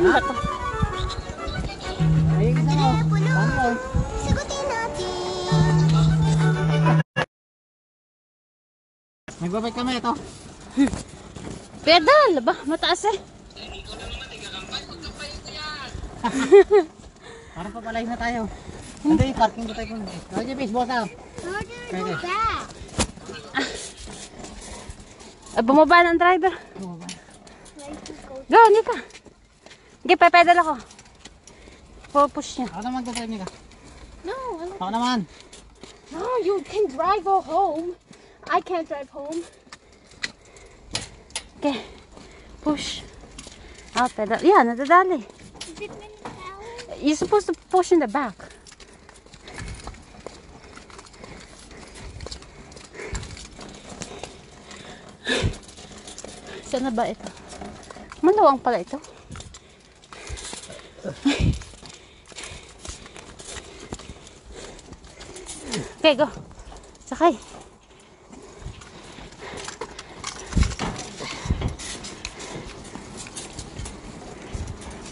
Ano ba to? Ayun ka mo. Paano? Sagutin natin. Magbabay kami ito. Pedal! Ba? Mataas eh. Parang papalayin na tayo. Hindi, parking ko tayo kung. Kaya base, boss out. Order go back. Bumaba ng driver. Go, Nika. Sige, pedal ako. Push niya. Ako naman to drive niya ka. No, Ako naman. no, you can drive home. I can't drive home. Okay. Push. Oh, pedal. Yeah, nadadali. Is it mental? You're supposed to push in the back. Saan na ba ito? Maluwang pala ito. Okay, go. Sakay.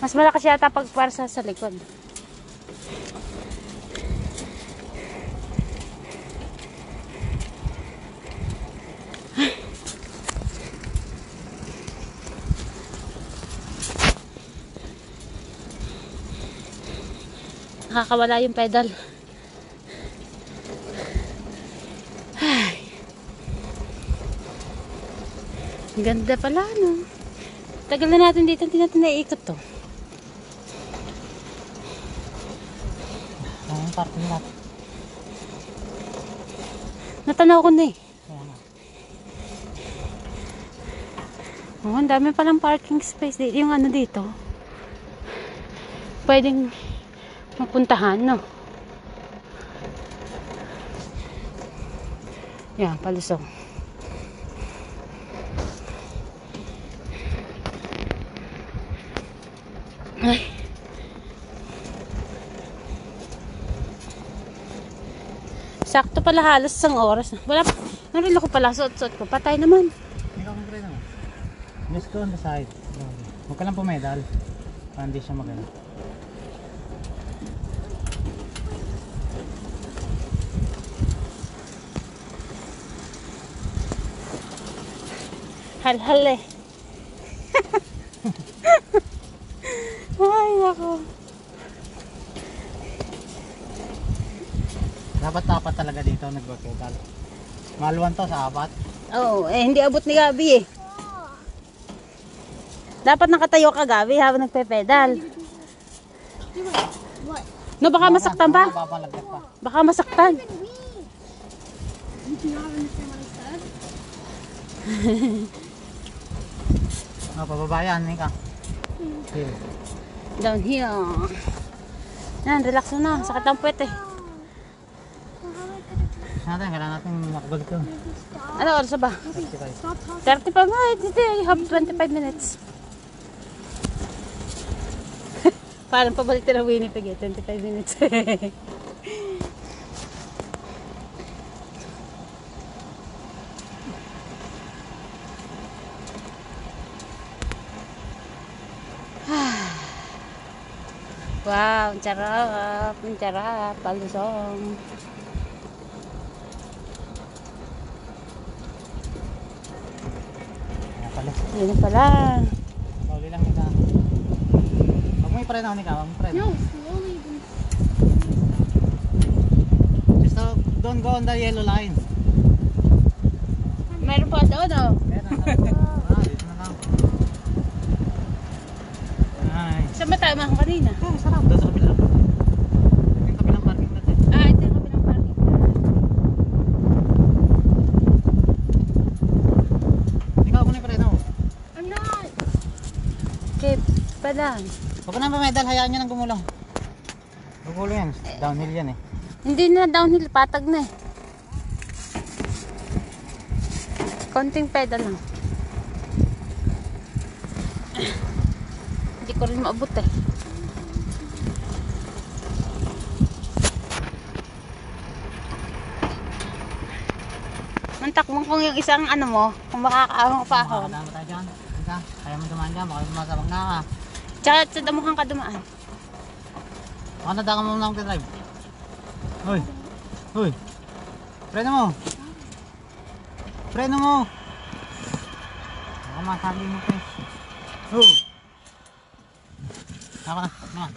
Mas malakas yata pag para sa likod. Nakakawala yung pedal. Ay. Ang ganda pala, no? Tagal na natin dito, hindi natin naiikot to. Ang parking natin. Natanaw ko na eh. Kaya nga. Oh, ang dami palang parking space dito. Yung ano dito. Pwedeng mapuntahan, no? Yan, palusong. Ay. Sakto pala halos isang oras. Wala pa. Narilo ko pala. Suot-suot ko. Patay naman. Hindi ka kong naman. Just go on the side. Huwag ka lang pumedal. Para hindi siya magana. Hal-hal eh. Ay, ako. Dapat talaga dito nag-pedal. Maluwan to sa apat. Oo, hindi abot ni Gabi eh. Dapat nakatayo ka, Gabi, habang nagpe-pedal. What? No, baka masaktan pa. Papalagdag pa. Baka masaktan. You do not understand what I said? Pababayan, Nika. Here. Down here. Yan, relax mo na. Sakit ang puwet eh. Natin, kailangan natin makabalik yun. Ano oras na ba? 35. 35 minutes. You have 25 minutes. Parang pabalik na ng Winnipeg eh. 25 minutes. Wow, ang sarap. Ang sarap. Palusong. Kaya pala. Yun pala. Slowly lang, Nika. Huwag mo i-pray na, Nika. Huwag mo i-pray. No, slowly. Just don't go on the yellow line. Meron pa doon oh. Ayan, dito na lang. Ay. Saan ba tayo mga kanina? Oh, sarap. Doon sa kabila. Yung kabilang parking natin. Ah, ito yung kabilang parking. Ikaw, huwag mo i-pray na. I'm not. Okay, padan. Huwag ka na pamedal. Hayaan nyo nang gumulong. Gugulo yan. Downhill yan eh. Hindi na downhill, patag na eh. Konting pedal lang. Hindi ko rin maabot eh. Mantak mo kung yung isang ano mo, kung makakaahon pa ako. Makakadama tayo dyan. Ika, kaya mo dumaan dyan. Baka masabang na ka. Tsaka sa damuhan ka dumaan. Baka nadaka mo na mag-drive. Hoy. Hoy. Preno mo. Preno mo. Baka masabi mo pa eh. Oh. Ako na. Naman.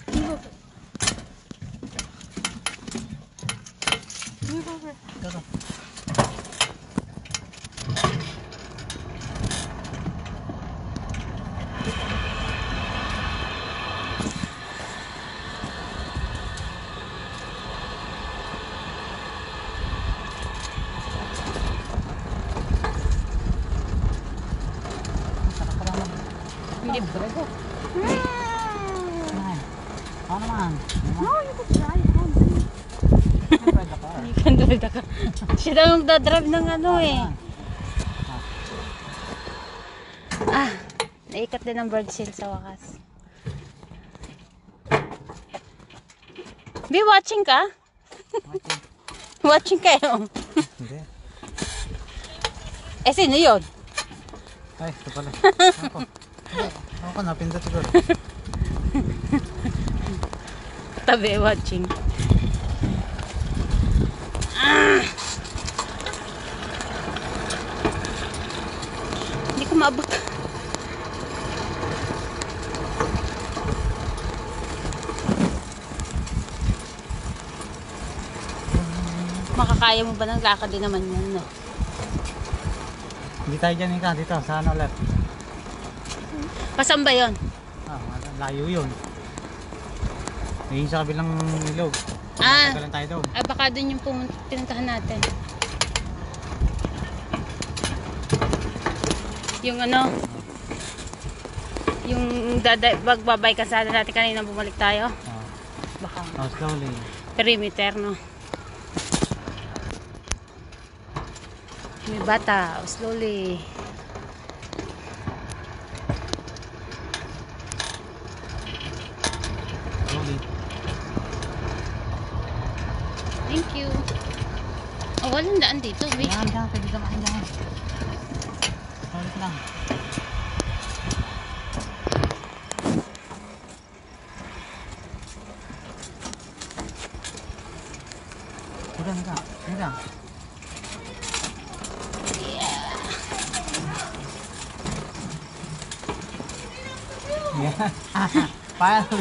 Ito. Hindi. Ako naman. No, you can drive home. Siyempre ka. Hindi ka drive ka. Siya daw yung dadrive ng ano eh. Ah, naikot din ang bird seal sa wakas. Be watching ka? Watching kayo. Hindi. Eh, sino yun? Ay, ito pala. Ako. Ako napindot siguro. Tabi, watching. Ah! Hindi ko maabot. Makakaya mo ba ng lakad din naman yan, no? Hindi tayo dyan ka. Dito, sa ano left. Pasan ba yun? Ah, layo yun. Yung sa kabilang ilog. Ah, Tagalan tayo doon. ay baka dun yung pinuntahan natin. Yung ano, yung magbabay ka sana natin kanina bumalik tayo. Baka Oh, slowly. perimeter, no? May bata, slowly. Slowly. Thank you. Oh, walang daan dito. Wait. Yan, yan. Pwede ka makin dyan. Slowly lang. Higa. Higa. Yeah. Paano?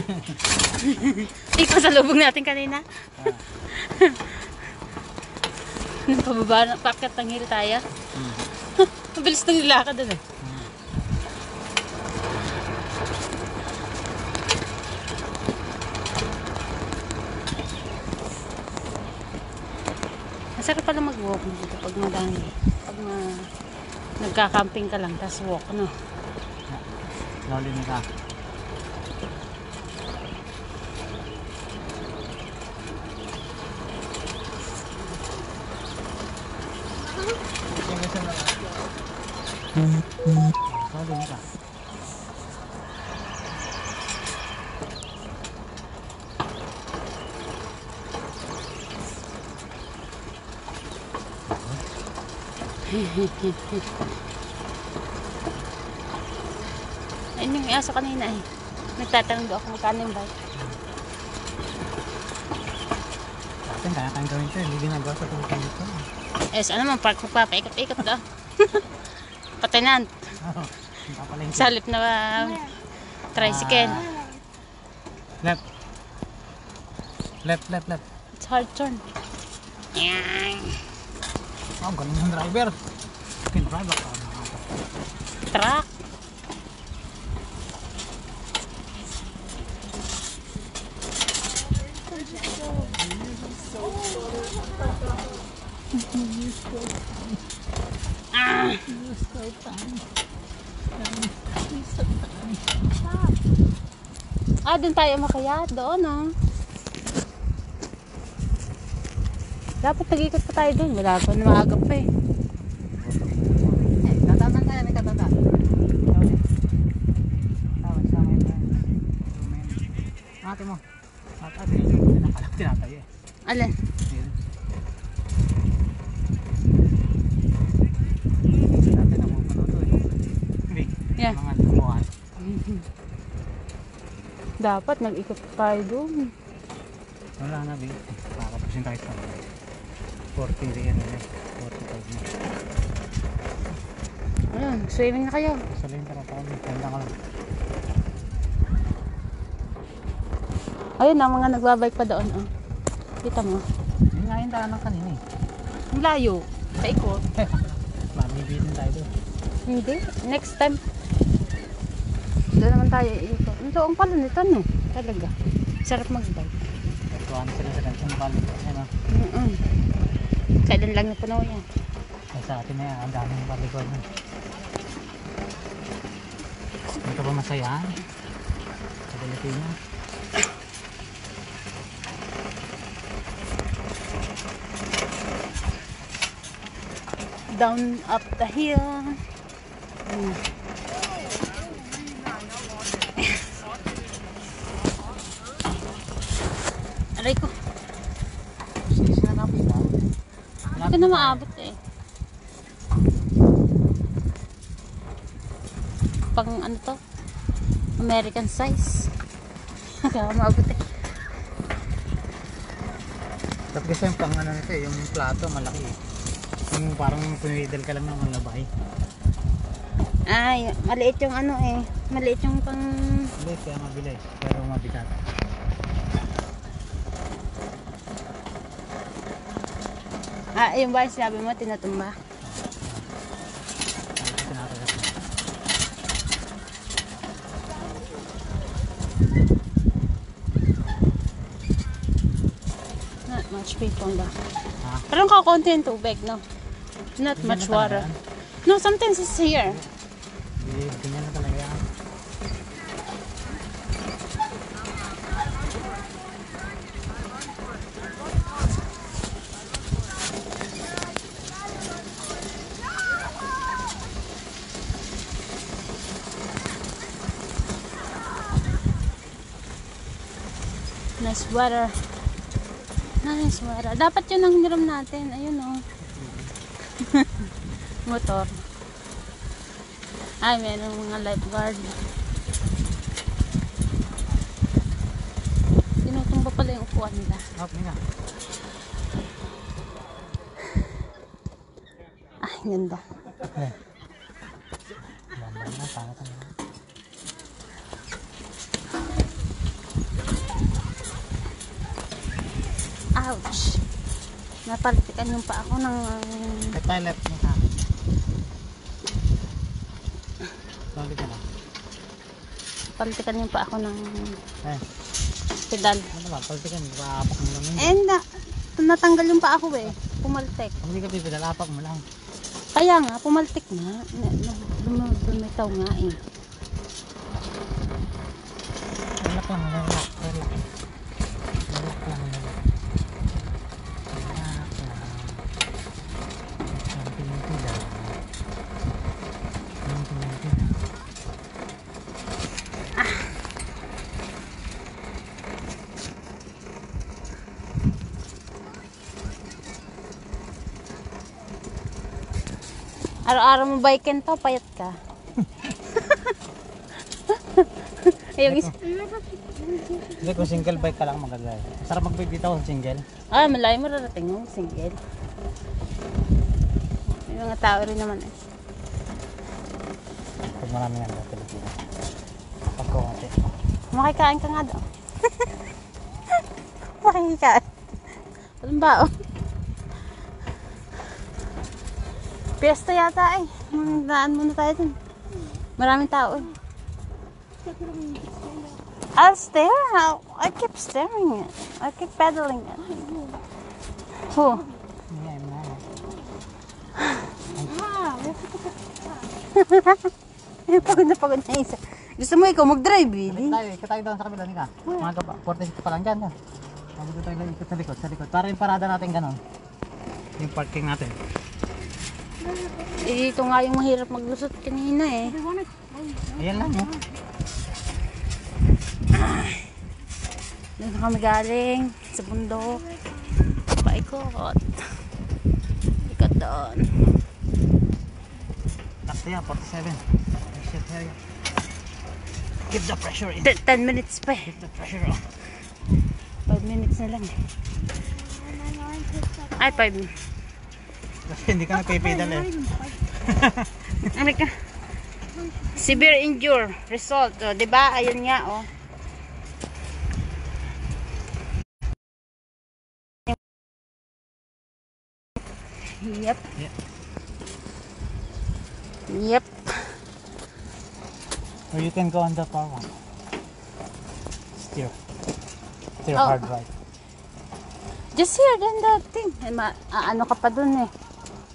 Ikaw sa lubong natin kanina. Nung pababa na, packet ng hill tayo. Mabilis nang nilakad doon eh. Masarap pala mag-walk dito pag madami. Pag nagka-camping ka lang, tapos walk, no? Slowly nila. Slowly nila. Ayun yung aso kanina eh. Nagtatanong doon ako magkano yung bike. Atin, kaya kayang gawin ito. Hindi ginagawa sa tulutan dito. Eh, saan naman park magpapaikot-ikot doon. Patinant. Oo. Hindi pa pala yung Sa halip na tricycle. left. Left. It's hard turn. Yan. Oh, galing ng driver. Kin driver ka. Truck. Ah, doon tayo makaya. Doon, ah. Dapat nag-ikot pa tayo doon. Wala pa na maaga pa eh. Tatanan tayo, may katata. Slowly. Sama yun tayo. Ate mo. Ate mo. Nakakalap tinatay eh. Alin? Yun. Dati na pupunta to eh. Big. Yeah. Mga lumuhan. Dapat nag-ikot tayo doon. Wala na, babe. Pakapusin tayo sa 40 rin yan. 45 na. Ayun, swimming na kayo. Sabihin ka na pa kami. Tanda ka lang. Ayun ang mga nagbabike pa doon. Oh. Kita mo. Yun nga yung daanan kanina eh. Ang layo. Paikot. Mamibitin tayo doon. Hindi. Next time. Doon naman tayo iikot. Ito ang pala nito no. Talaga. Sarap magbike. Tuwan sila sa kansang balik. Ano? Kailan lang napunaw yan. Ay sa atin na yan. Ang daming balikod na. Hindi ka ba masaya? Sa Pilipinas? Down up the hill. Aray ko. Sisi na tapos na. Hindi ko na maabot eh. Pang ano to? American size. Hindi ako maabot eh. Tapos kasi yung pang ano nito yung plato malaki eh. Yung parang pumidel ka lang ng malabay. Ay, maliit yung ano eh. Maliit yung pang... Hindi, kaya mabilis. Pero mabigat. Ah, yung ba sabi mo, tinatumba? Ito tinatagas na. Not much people ba? Ha? Parang kakaunti yung tubig, no? Not Ganyan much na talaga water. yan. No, sometimes it's here. Hindi, ganyan na talaga yan. Nice water. Nice water. Dapat yun ang hiram natin. Ayun oh. Motor. Ay, meron mga lifeguard. Tinutumba pala yung upuan nila. Hop, nga. Ay, ganda. Eh. Bambay na, pangit na. Ouch. Napalitikan yung pa ako ng... Left tayo, left mo ha. Balik ka na. Palitikan yung pa ako ng Eh, pedal. ano ba? Paltikan, paapak mo lang yun. Eh, natanggal yung pa ako eh. Pumaltik. Kung hindi ka pipidal, apak mo lang. Kaya nga, pumaltik na. Lumitaw nga eh. Relax lang, relax, relax. Relax lang, relax. Relax lang. Ang pinipidal. Ang pinipidal. Araw-araw mo biken to, payat ka. Ayun isa. Hindi, kung single bike ka lang magagaya. Sarap mag-bike dito kung single. Ah, malayo mo rarating mo, single. May mga tao rin naman eh. Pag marami nga daw Pilipinas. Pag konti. Makikain ka nga daw. Makikain. Walang bao. Piyesta yata eh. Daan muna tayo dun. Maraming tao eh. I'll stare. I keep staring it. I keep pedaling it. Who? Hindi, mo na. Pagod na isa. Gusto mo ikaw mag-drive eh. Ikot tayo doon sa kabila nila. Mga 46 pa lang dyan. Mabuto tayo lang ikot sa likod. Para yung parada natin ganon. Yung parking natin. Eh, ito nga yung mahirap maglusot kanina eh. Ayan lang yun. Doon kami galing sa bundok. Paikot. Ikot doon. Takto yan, 47. Shit, here. Keep the pressure in. 10 minutes pa eh. Keep the pressure on. 5 minutes na lang eh. Ay, 5. Kasi hindi ka nagpipedal eh. Ano ka? Severe injury result. O, diba? Ayun nga, oh. Yep. Yeah. Yep. Or you can go on the far one. Steer. Steer Oh. hard right. Just here, then the thing. Ano ka pa dun eh.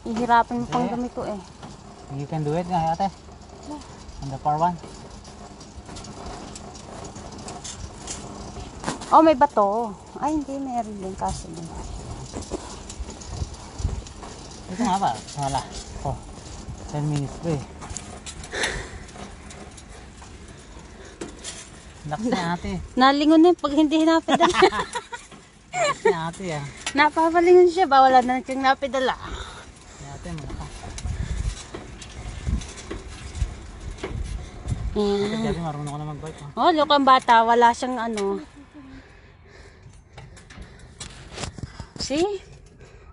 Ihirapan mo pang Yeah. gamito eh. You can do it nga ate. On the far one. Oh, may bato. Ay, hindi. Meron din kaso din. Ito nga ba? Wala. Oh. 10 minutes pa eh. Lakas ni ate. Nalingon na yun pag hindi napidala. Lakas ni ate ah. Napapalingon siya ba? Wala na siyang napidala. Ni ate malakas. Ate Javi, marunong ka na mag-bike ah. Oh, look ang bata. Wala siyang ano. See?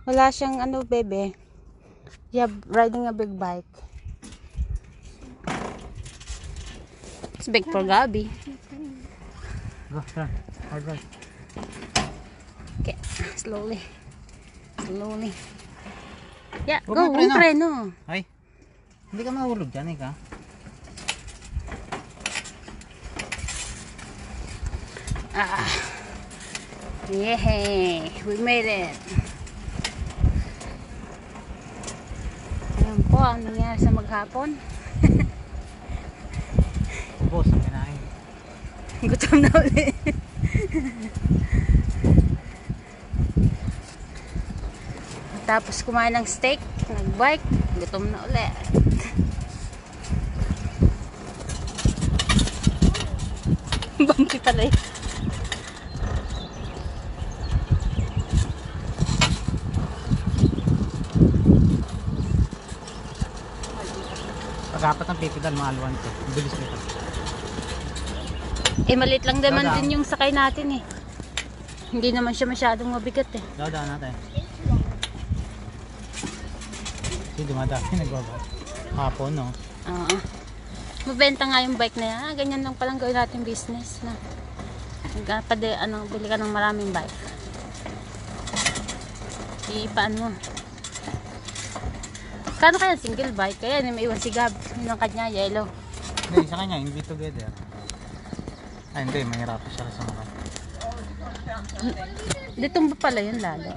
Wala siyang ano, bebe. Yeah, riding a big bike. It's big for Gabi. Go, run. Hard right. Okay, slowly. Slowly. Yeah, Huwag go, mo preno. preno. Ay. Hindi ka mahulog dyan eh ka. Ah. Yay! We made it. Ayan po ang nangyari sa maghapon. Boss, ang kinain. Gutom na ulit. Tapos kumain ng steak, nag-bike, gutom na ulit. Bumpy pala eh. Pag-apat ng pipidal, maaluan ko. Bilis nito. Eh, maliit lang naman Dada. din yung sakay natin eh. Hindi naman siya masyadong mabigat eh. Daan natin. Kasi dumadami nagbaba. Hapon, no? Oo. Mabenta nga yung bike na yan. Ah, ganyan lang palang gawin natin business. Na. Bili ka ng maraming bike. Iipaan mo. Kano kaya single bike? Kaya may iwan si Gab. Yun ang kanya, yellow. Hindi, sa kanya, hindi together. Ay, hindi. Mahirap siya sa mga. Dito ba pala yun lalo?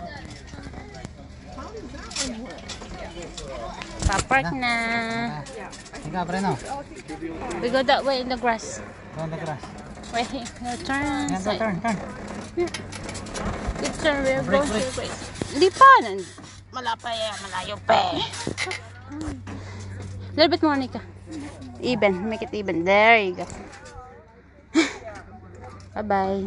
Papark na. Ikaw, pre, no? We go that way in the grass. Go on the grass. Wait, no turn. Yan, turn. Good turn, we're Break, going to break. the break. Hindi pa. Malayo pa eh. Little bit more, Nika. Even, make it even. There you go. Bye-bye.